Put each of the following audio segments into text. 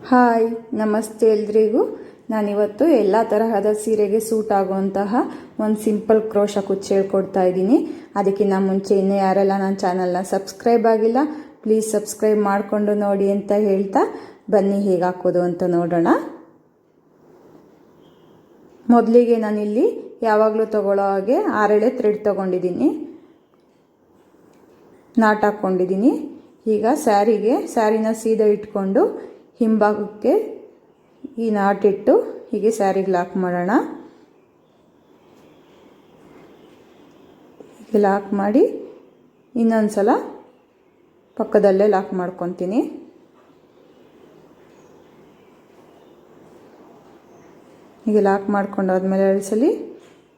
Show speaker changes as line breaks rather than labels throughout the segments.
Hi ನಮಸ್ತೆ ಎಲ್ರಿಗೂ. ನಾನಿವತ್ತು ಎಲ್ಲ ತರಹದ ಸೀರೆಗೆ ಸೂಟ್ ಆಗುವಂತಹ ಒಂದು ಸಿಂಪಲ್ ಕ್ರೋಶ ಕುಚ್ಚು ಹೇಳ್ಕೊಡ್ತಾ ಇದ್ದೀನಿ. ಅದಕ್ಕಿಂತ ಮುಂಚೆ ಇನ್ನೂ ಯಾರೆಲ್ಲ ನನ್ನ ಚಾನಲ್ನ ಸಬ್ಸ್ಕ್ರೈಬ್ ಆಗಿಲ್ಲ ಪ್ಲೀಸ್ ಸಬ್ಸ್ಕ್ರೈಬ್ ಮಾಡಿಕೊಂಡು ನೋಡಿ ಅಂತ ಹೇಳ್ತಾ ಬನ್ನಿ ಹೇಗೆ ಹಾಕೋದು ಅಂತ ನೋಡೋಣ. ಮೊದಲಿಗೆ ನಾನಿಲ್ಲಿ ಯಾವಾಗಲೂ ತಗೊಳ್ಳೋ ಹಾಗೆ 6 ಎಳೆ ಥ್ರೆಡ್ ತೊಗೊಂಡಿದ್ದೀನಿ, ನಾಟ್ ಹಾಕ್ಕೊಂಡಿದ್ದೀನಿ. ಈಗ ಸ್ಯಾರಿನ ಸೀದಾ ಇಟ್ಕೊಂಡು ಹಿಂಭಾಗಕ್ಕೆ ಈ ನಾಟಿಟ್ಟು ಹೀಗೆ ಸ್ಯಾರಿಗೆ ಲಾಕ್ ಮಾಡೋಣ. ಹೀಗೆ ಲಾಕ್ ಮಾಡಿ ಇನ್ನೊಂದು ಸಲ ಪಕ್ಕದಲ್ಲೇ ಲಾಕ್ ಮಾಡ್ಕೊತೀನಿ. ಹೀಗೆ ಲಾಕ್ ಮಾಡ್ಕೊಂಡಾದ್ಮೇಲೆ ಅಳಿಸಲಿ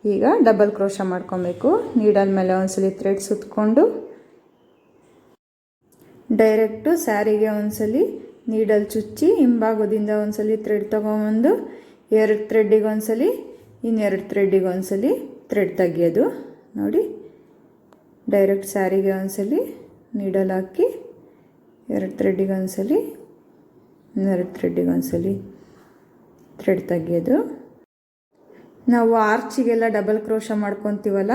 ಈಗ ಡಬಲ್ ಕ್ರೋಶ ಮಾಡ್ಕೊಬೇಕು. ನೀಡಲ್ ಮೇಲೆ ಒಂದ್ಸಲಿ ಥ್ರೆಡ್ ಸುತ್ತಕೊಂಡು ಡೈರೆಕ್ಟು ಸ್ಯಾರಿಗೆ ಒಂದ್ಸಲಿ ನೀಡಲ್ ಚುಚ್ಚಿ ಹಿಂಭಾಗದಿಂದ ಒಂದ್ಸಲಿ ಥ್ರೆಡ್ ತೊಗೊಂಬಂದು 2 ಥ್ರೆಡ್ಡಿಗೆ ಒಂದ್ಸಲಿ ಇನ್ನೆರಡು ಥ್ರೆಡ್ಡಿಗೆ ಒಂದ್ಸಲಿ ಥ್ರೆಡ್ ತೆಗಿಯೋದು. ನೋಡಿ, ಡೈರೆಕ್ಟ್ ಸ್ಯಾರಿಗೆ ಒಂದ್ಸಲಿ ನೀಡಲ್ ಹಾಕಿ 2 ಥ್ರೆಡ್ಡಿಗೆ ಒಂದ್ಸಲಿ ಇನ್ನೆರಡು ಥ್ರೆಡ್ಡಿಗೆ ಒಂದ್ಸಲಿ ಥ್ರೆಡ್ ತೆಗಿಯೋದು. ನಾವು ಆರ್ಚಿಗೆಲ್ಲ ಡಬಲ್ ಕ್ರೋಶ ಮಾಡ್ಕೊತೀವಲ್ಲ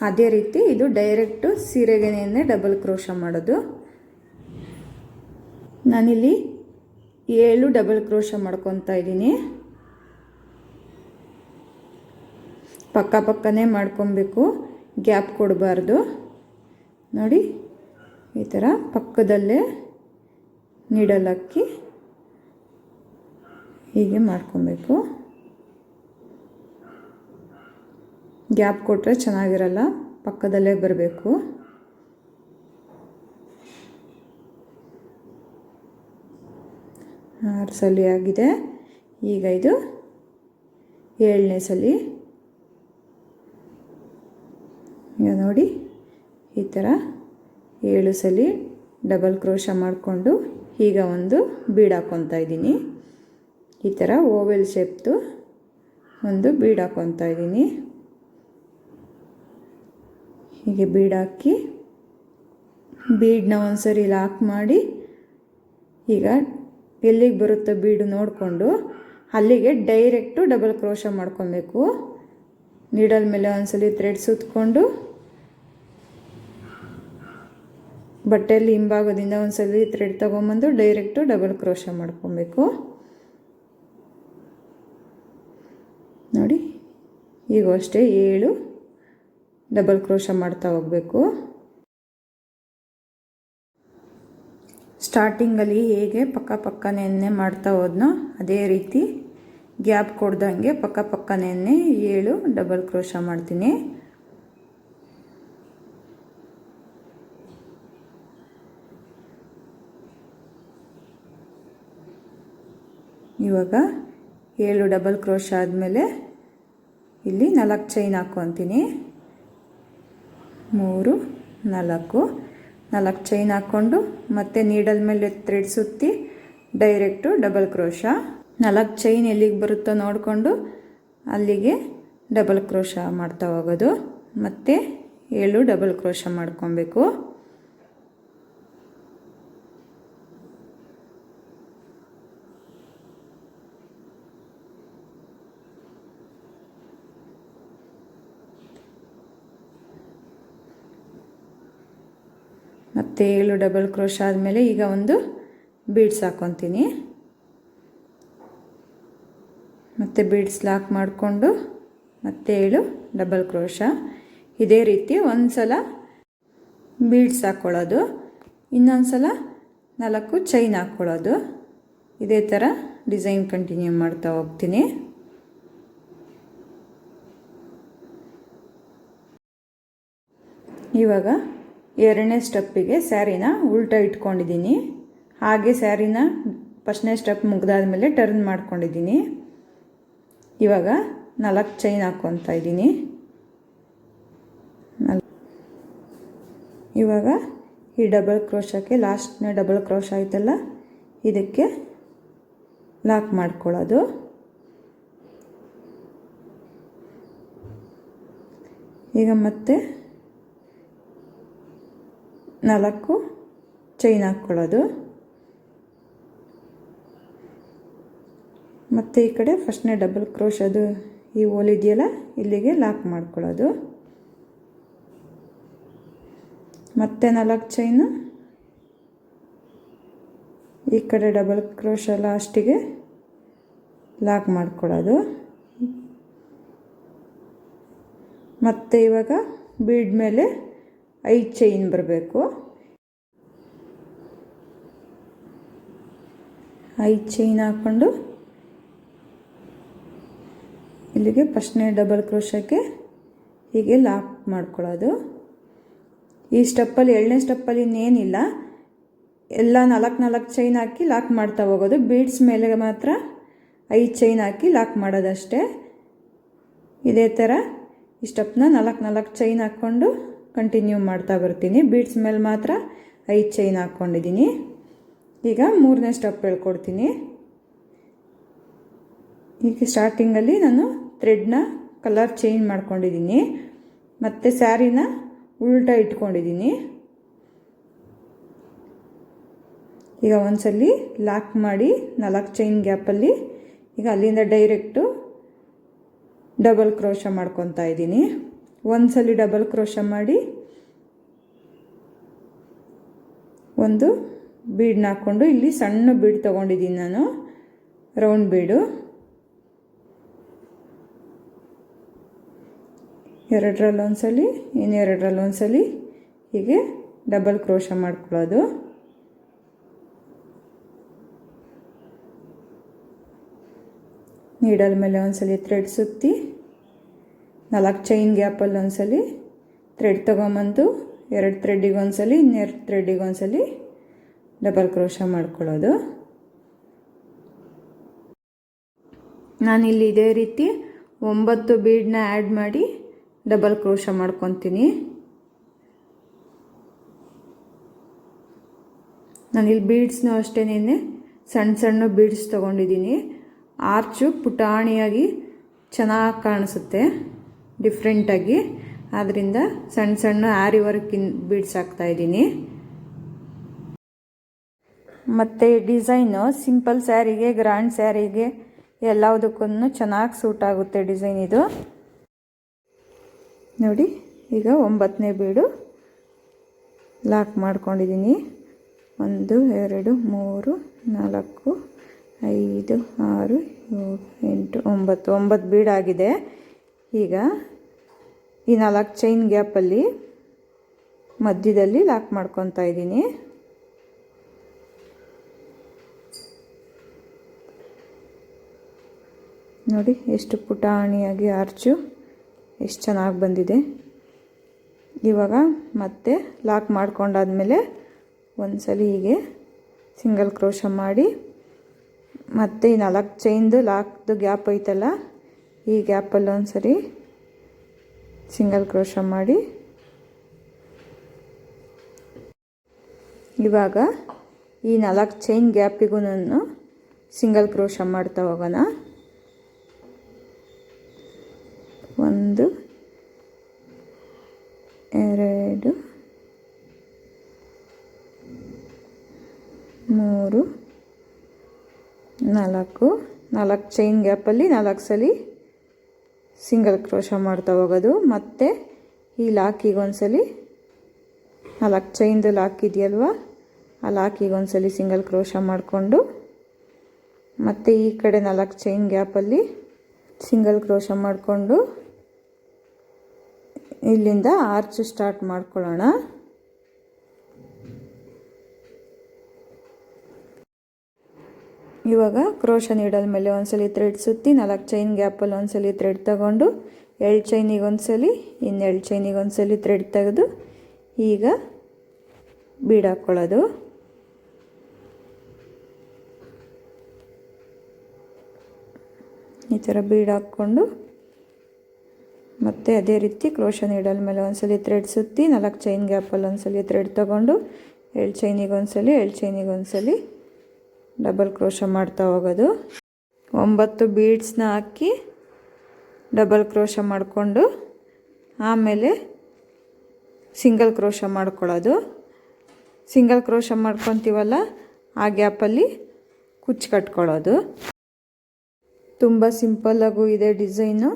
ಅದೇ ರೀತಿ ಇದು ಡೈರೆಕ್ಟು ಸೀರೆಗೆನೇ ಡಬಲ್ ಕ್ರೋಶ ಮಾಡೋದು. ನಾನಿಲ್ಲಿ 7 ಡಬಲ್ ಕ್ರೋಶ ಮಾಡ್ಕೊತಾ ಇದ್ದೀನಿ. ಪಕ್ಕನೇ ಮಾಡ್ಕೊಬೇಕು, ಗ್ಯಾಪ್ ಕೊಡಬಾರ್ದು. ನೋಡಿ, ಈ ಥರ ಪಕ್ಕದಲ್ಲೇ ನೀಡಲ್ ಹಾಕಿ ಹೀಗೆ ಮಾಡ್ಕೊಬೇಕು. ಗ್ಯಾಪ್ ಕೊಟ್ಟರೆ ಚೆನ್ನಾಗಿರಲ್ಲ, ಪಕ್ಕದಲ್ಲೇ ಬರಬೇಕು. ಆರು ಸಲ ಆಗಿದೆ. ಈಗ ಇದು 7ನೇ ಸಲ. ಈಗ ನೋಡಿ, ಈ ಥರ 7 ಸಲ ಡಬಲ್ ಕ್ರೋಶ ಮಾಡಿಕೊಂಡು ಈಗ ಒಂದು ಬೀಡ್ ಹಾಕ್ಕೊತಾ ಇದ್ದೀನಿ. ಈ ಥರ ಓವೆಲ್ ಶೇಪ್ದು ಒಂದು ಬೀಡ್ ಹಾಕ್ಕೊತಾ ಇದ್ದೀನಿ. ಹೀಗೆ ಬೀಡ್ ಹಾಕಿ ಬೀಡನ್ನ ಒಂದ್ಸರಿ ಲಾಕ್ ಮಾಡಿ ಈಗ ಎಲ್ಲಿಗೆ ಬರುತ್ತೋ ಬೀಡು ನೋಡಿಕೊಂಡು ಅಲ್ಲಿಗೆ ಡೈರೆಕ್ಟು ಡಬಲ್ ಕ್ರೋಶ ಮಾಡ್ಕೊಬೇಕು. ನೀಡಲ್ ಮೇಲೆ ಒಂದ್ಸಲಿ ಥ್ರೆಡ್ ಸುತ್ತಕೊಂಡು ಬಟ್ಟೆಯಲ್ಲಿ ಹಿಂಭಾಗದಿಂದ ಒಂದ್ಸಲಿ ಥ್ರೆಡ್ ತೊಗೊಂಬಂದು ಡೈರೆಕ್ಟು ಡಬಲ್ ಕ್ರೋಶ ಮಾಡ್ಕೊಬೇಕು. ನೋಡಿ, ಈಗ ಅಷ್ಟೇ 7 ಡಬಲ್ ಕ್ರೋಶ ಮಾಡ್ತಾ ಹೋಗಬೇಕು. ಸ್ಟಾರ್ಟಿಂಗಲ್ಲಿ ಹೇಗೆ ಪಕ್ಕನೇ ಮಾಡ್ತಾ ಹೋದ್ನೋ ಅದೇ ರೀತಿ ಗ್ಯಾಪ್ ಕೊಡ್ದಂಗೆ ಪಕ್ಕನೇ 7 ಡಬಲ್ ಕ್ರೋಶ ಮಾಡ್ತೀನಿ. ಇವಾಗ 7 ಡಬಲ್ ಕ್ರೋಶ ಆದಮೇಲೆ ಇಲ್ಲಿ 4 ಚೈನ್ ಹಾಕ್ಕೊತೀನಿ. 3 4 ಚೈನ್ ಹಾಕ್ಕೊಂಡು ಮತ್ತೆ ನೀಡಲ್ ಮೇಲೆ ಥ್ರೆಡ್ ಸುತ್ತಿ ಡೈರೆಕ್ಟು ಡಬಲ್ ಕ್ರೋಶ. 4 ಚೈನ್ ಎಲ್ಲಿಗೆ ಬರುತ್ತೋ ನೋಡಿಕೊಂಡು ಅಲ್ಲಿಗೆ ಡಬಲ್ ಕ್ರೋಶ ಮಾಡ್ತಾ ಹೋಗೋದು. ಮತ್ತೆ 7 ಡಬಲ್ ಕ್ರೋಶ ಮಾಡ್ಕೊಬೇಕು. ಮತ್ತು 7 ಡಬಲ್ ಕ್ರೋಶ ಆದಮೇಲೆ ಈಗ ಒಂದು ಬೀಡ್ಸ್ ಹಾಕ್ಕೊತೀನಿ. ಮತ್ತು ಬೀಡ್ಸ್ ಲಾಕ್ ಮಾಡಿಕೊಂಡು ಮತ್ತೆ 7 ಡಬಲ್ ಕ್ರೋಶ. ಇದೇ ರೀತಿ ಒಂದು ಸಲ ಬೀಡ್ಸ್ ಹಾಕ್ಕೊಳ್ಳೋದು, ಇನ್ನೊಂದು ಸಲ 4 ಚೈನ್ ಹಾಕ್ಕೊಳ್ಳೋದು. ಇದೇ ಥರ ಡಿಸೈನ್ ಕಂಟಿನ್ಯೂ ಮಾಡ್ತಾ ಹೋಗ್ತೀನಿ. ಇವಾಗ 2ನೇ ಸ್ಟೆಪ್ಪಿಗೆ ಸ್ಯಾರಿನ ಉಲ್ಟಾ ಇಟ್ಕೊಂಡಿದ್ದೀನಿ. ಹಾಗೆ ಸ್ಯಾರಿನ ಫಸ್ಟ್ನೇ ಸ್ಟೆಪ್ ಮುಗ್ದಾದ್ಮೇಲೆ ಟರ್ನ್ ಮಾಡ್ಕೊಂಡಿದ್ದೀನಿ. ಇವಾಗ 4 ಚೈನ್ ಹಾಕ್ಕೊತಾ ಇದ್ದೀನಿ. ಇವಾಗ ಈ ಡಬಲ್ ಕ್ರೋಶಕ್ಕೆ ಲಾಸ್ಟ್ನೇ ಡಬಲ್ ಕ್ರೋಶ ಆಯ್ತಲ್ಲ ಇದಕ್ಕೆ ಲಾಕ್ ಮಾಡ್ಕೊಳ್ಳೋದು. ಈಗ ಮತ್ತೆ 4 ಚೈನ್ ಹಾಕ್ಕೊಳ್ಳೋದು. ಮತ್ತು ಈ ಕಡೆ ಫಸ್ಟ್ನೇ ಡಬಲ್ ಕ್ರೋಶದು ಈ ಹೋಲ್ ಇದೆಯಲ್ಲ ಇಲ್ಲಿಗೆ ಲಾಕ್ ಮಾಡ್ಕೊಳ್ಳೋದು. ಮತ್ತೆ 4 ಚೈನು ಈ ಕಡೆ ಡಬಲ್ ಕ್ರೋಶ ಲಾಸ್ಟಿಗೆ ಲಾಕ್ ಮಾಡ್ಕೊಳ್ಳೋದು. ಮತ್ತು ಇವಾಗ ಬೀಡ್ ಮೇಲೆ 5 ಚೈನ್ ಬರಬೇಕು. 5 ಚೈನ್ ಹಾಕ್ಕೊಂಡು ಇಲ್ಲಿಗೆ ಫಸ್ಟ್ನೇ ಡಬಲ್ ಕ್ರೋಶಕ್ಕೆ ಹೀಗೆ ಲಾಕ್ ಮಾಡ್ಕೊಳ್ಳೋದು. ಈ ಸ್ಟೆಪ್ಪಲ್ಲಿ 2ನೇ ಸ್ಟೆಪ್ಪಲ್ಲಿ ಇನ್ನೇನಿಲ್ಲ, ಎಲ್ಲ 4 ಚೈನ್ ಹಾಕಿ ಲಾಕ್ ಮಾಡ್ತಾ ಹೋಗೋದು. ಬೀಡ್ಸ್ ಮೇಲೆ ಮಾತ್ರ 5 ಚೈನ್ ಹಾಕಿ ಲಾಕ್ ಮಾಡೋದಷ್ಟೇ. ಇದೇ ಥರ ಈ ಸ್ಟೆಪ್ನ 4 ಚೈನ್ ಹಾಕ್ಕೊಂಡು ಕಂಟಿನ್ಯೂ ಮಾಡ್ತಾ ಬರ್ತೀನಿ. ಬೀಡ್ಸ್ ಮೇಲೆ ಮಾತ್ರ 5 ಚೈನ್ ಹಾಕ್ಕೊಂಡಿದ್ದೀನಿ. ಈಗ 3ನೇ ಸ್ಟೆಪ್ ಹೇಳ್ಕೊಡ್ತೀನಿ. ಈಗ ಸ್ಟಾರ್ಟಿಂಗಲ್ಲಿ ನಾನು ಥ್ರೆಡ್ನ ಕಲರ್ ಚೇಂಜ್ ಮಾಡ್ಕೊಂಡಿದ್ದೀನಿ, ಮತ್ತು ಸ್ಯಾರಿನ ಉಲ್ಟಾ ಇಟ್ಕೊಂಡಿದ್ದೀನಿ. ಈಗ ಒಂದ್ಸಲಿ ಲಾಕ್ ಮಾಡಿ 4 ಚೈನ್ ಗ್ಯಾಪಲ್ಲಿ ಈಗ ಅಲ್ಲಿಂದ ಡೈರೆಕ್ಟು ಡಬಲ್ ಕ್ರೋಶ ಮಾಡ್ಕೊತಾ ಇದ್ದೀನಿ. ಒಂದ್ಸಲಿ ಡಬಲ್ ಕ್ರೋಶ ಮಾಡಿ ಒಂದು ಬೀಡ್ನ ಹಾಕ್ಕೊಂಡು ಇಲ್ಲಿ ಸಣ್ಣ ಬೀಡ್ ತೊಗೊಂಡಿದ್ದೀನಿ ನಾನು, ರೌಂಡ್ ಬೀಡು. 2ರಲ್ಲಿ ಒಂದ್ಸಲಿ, ಇನ್ನೆರಡರಲ್ಲಿ ಒಂದ್ಸಲಿ ಹೀಗೆ ಡಬಲ್ ಕ್ರೋಶ ಮಾಡ್ಕೊಳ್ಳೋದು. ನೀಡಲ್ ಮೇಲೆ ಒಂದ್ಸಲಿ ಥ್ರೆಡ್ ಸುತ್ತಿ 4 ಚೈನ್ ಗ್ಯಾಪಲ್ಲಿ ಒಂದ್ಸಲಿ ಥ್ರೆಡ್ ತೊಗೊಂಬಂದು 2 ಥ್ರೆಡ್ಡಿಗೆ ಒಂದ್ಸಲಿ, ಇನ್ನೆರಡು ಥ್ರೆಡ್ಡಿಗೆ ಒಂದ್ಸಲಿ ಡಬಲ್ ಕ್ರೋಶ ಮಾಡ್ಕೊಳ್ಳೋದು. ನಾನಿಲ್ಲಿ ಇದೇ ರೀತಿ 9 ಬೀಡನ್ನ ಆ್ಯಡ್ ಮಾಡಿ ಡಬಲ್ ಕ್ರೋಶ ಮಾಡ್ಕೊತೀನಿ. ನಾನಿಲ್ಲಿ ಬೀಡ್ಸ್ನೂ ಅಷ್ಟೇನೆ ಸಣ್ಣ ಬೀಡ್ಸ್ ತೊಗೊಂಡಿದ್ದೀನಿ. ಆರ್ಚು ಪುಟಾಣಿಯಾಗಿ ಚೆನ್ನಾಗಿ ಕಾಣಿಸುತ್ತೆ ಡಿಫ್ರೆಂಟಾಗಿ, ಆದ್ದರಿಂದ ಸಣ್ಣ ಆರಿ ವರ್ಕಿನ ಬೀಡ್ಸ್ ಹಾಕ್ತಾಯಿದ್ದೀನಿ. ಮತ್ತು ಡಿಸೈನು ಸಿಂಪಲ್ ಸ್ಯಾರಿಗೆ, ಗ್ರ್ಯಾಂಡ್ ಸ್ಯಾರಿಗೆ ಎಲ್ಲದಕ್ಕೂ ಚೆನ್ನಾಗಿ ಸೂಟ್ ಆಗುತ್ತೆ ಡಿಸೈನ್ ಇದು. ನೋಡಿ, ಈಗ 9ನೇ ಬೀಡು ಲಾಕ್ ಮಾಡ್ಕೊಂಡಿದ್ದೀನಿ. 1 2 3 4 5 6 7 8 9 ಬೀಡ್ ಆಗಿದೆ. ಈಗ ಈ 4 ಚೈನ್ ಗ್ಯಾಪಲ್ಲಿ ಮಧ್ಯದಲ್ಲಿ ಲಾಕ್ ಮಾಡ್ಕೊತಾ ಇದ್ದೀನಿ. ನೋಡಿ ಎಷ್ಟು ಪುಟಾಣಿಯಾಗಿ ಆರ್ಚು ಎಷ್ಟು ಚೆನ್ನಾಗಿ ಬಂದಿದೆ. ಇವಾಗ ಮತ್ತೆ ಲಾಕ್ ಮಾಡ್ಕೊಂಡಾದ್ಮೇಲೆ ಒಂದ್ಸಲಿ ಹೀಗೆ ಸಿಂಗಲ್ ಕ್ರೋಶ ಮಾಡಿ, ಮತ್ತು ಈ 4 ಚೈನ್ದು ಲಾಕ್ದು ಗ್ಯಾಪ್ ಐತಲ್ಲ, ಈ ಗ್ಯಾಪಲ್ಲಿ ಒಂದ್ಸರಿ ಸಿಂಗಲ್ ಕ್ರೋಶ ಮಾಡಿ, ಇವಾಗ ಈ 4 ಚೈನ್ ಗ್ಯಾಪಿಗೂ ನಾನು ಸಿಂಗಲ್ ಕ್ರೋಶ ಮಾಡ್ತಾ ಹೋಗೋಣ. 1 2 3 4 ಚೈನ್ ಗ್ಯಾಪಲ್ಲಿ 4 ಸಲ ಸಿಂಗಲ್ ಕ್ರೋಶ ಮಾಡ್ತಾ ಹೋಗೋದು. ಮತ್ತು ಈ ಲಾಕಿಗೆ ಒಂದ್ಸಲಿ 4 ಚೈನ್ದು ಲಾಕ್ ಇದೆಯಲ್ವ, ಆ ಲಾಕಿಗೆ ಒಂದ್ಸಲಿ ಸಿಂಗಲ್ ಕ್ರೋಶ ಮಾಡಿಕೊಂಡು, ಮತ್ತು ಈ ಕಡೆ 4 ಚೈನ್ ಗ್ಯಾಪಲ್ಲಿ ಸಿಂಗಲ್ ಕ್ರೋಶ ಮಾಡಿಕೊಂಡು ಇಲ್ಲಿಂದ ಆರ್ಚ್ ಸ್ಟಾರ್ಟ್ ಮಾಡ್ಕೊಳ್ಳೋಣ. ಇವಾಗ ಕ್ರೋಶ ನೀಡಲ್ ಮೇಲೆ ಒಂದ್ಸಲಿ ಥ್ರೆಡ್ ಸುತ್ತಿ 4 ಚೈನ್ ಗ್ಯಾಪಲ್ಲಿ ಒಂದ್ಸಲಿ ಥ್ರೆಡ್ ತಗೊಂಡು 2 ಚೈನಿಗೆ ಒಂದ್ಸಲಿ, ಇನ್ನು 2 ಚೈನಿಗೆ ಒಂದ್ಸಲಿ ಥ್ರೆಡ್ ತೆಗೆದು ಈಗ ಬೀಡ್ ಹಾಕ್ಕೊಳ್ಳೋದು. ಈ ಥರ ಬೀಡ್ ಹಾಕ್ಕೊಂಡು ಮತ್ತು ಅದೇ ರೀತಿ ಕ್ರೋಶ ನೀಡಲ್ ಮೇಲೆ ಒಂದ್ಸಲಿ ಥ್ರೆಡ್ ಸುತ್ತಿ 4 ಚೈನ್ ಗ್ಯಾಪಲ್ಲಿ ಒಂದ್ಸಲಿ ಥ್ರೆಡ್ ತಗೊಂಡು 2 ಚೈನಿಗೆ ಒಂದ್ಸಲಿ, 2 ಚೈನಿಗೆ ಒಂದ್ಸಲಿ ಡಬಲ್ ಕ್ರೋಶ ಮಾಡ್ತಾ ಹೋಗೋದು. 9 ಬೀಡ್ಸ್ನ ಹಾಕಿ ಡಬಲ್ ಕ್ರೋಶ ಮಾಡಿಕೊಂಡು ಆಮೇಲೆ ಸಿಂಗಲ್ ಕ್ರೋಶ ಮಾಡ್ಕೊಳ್ಳೋದು. ಸಿಂಗಲ್ ಕ್ರೋಶ ಮಾಡ್ಕೊತೀವಲ್ಲ, ಆ ಗ್ಯಾಪಲ್ಲಿ ಕುಚ್ಚು ಕಟ್ಕೊಳ್ಳೋದು. ತುಂಬ ಸಿಂಪಲ್ಲಾಗೂ ಇದೆ ಡಿಸೈನು,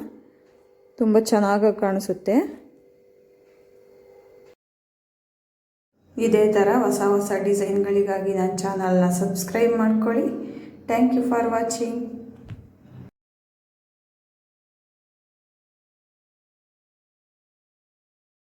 ತುಂಬ ಚೆನ್ನಾಗಿ ಕಾಣಿಸುತ್ತೆ. ಇದೇ ಥರ ಹೊಸ ಹೊಸ ಡಿಸೈನ್ಗಳಿಗಾಗಿ ನನ್ನ ಚಾನಲ್ನ ಸಬ್ಸ್ಕ್ರೈಬ್ ಮಾಡ್ಕೊಳ್ಳಿ. Thank you for watching.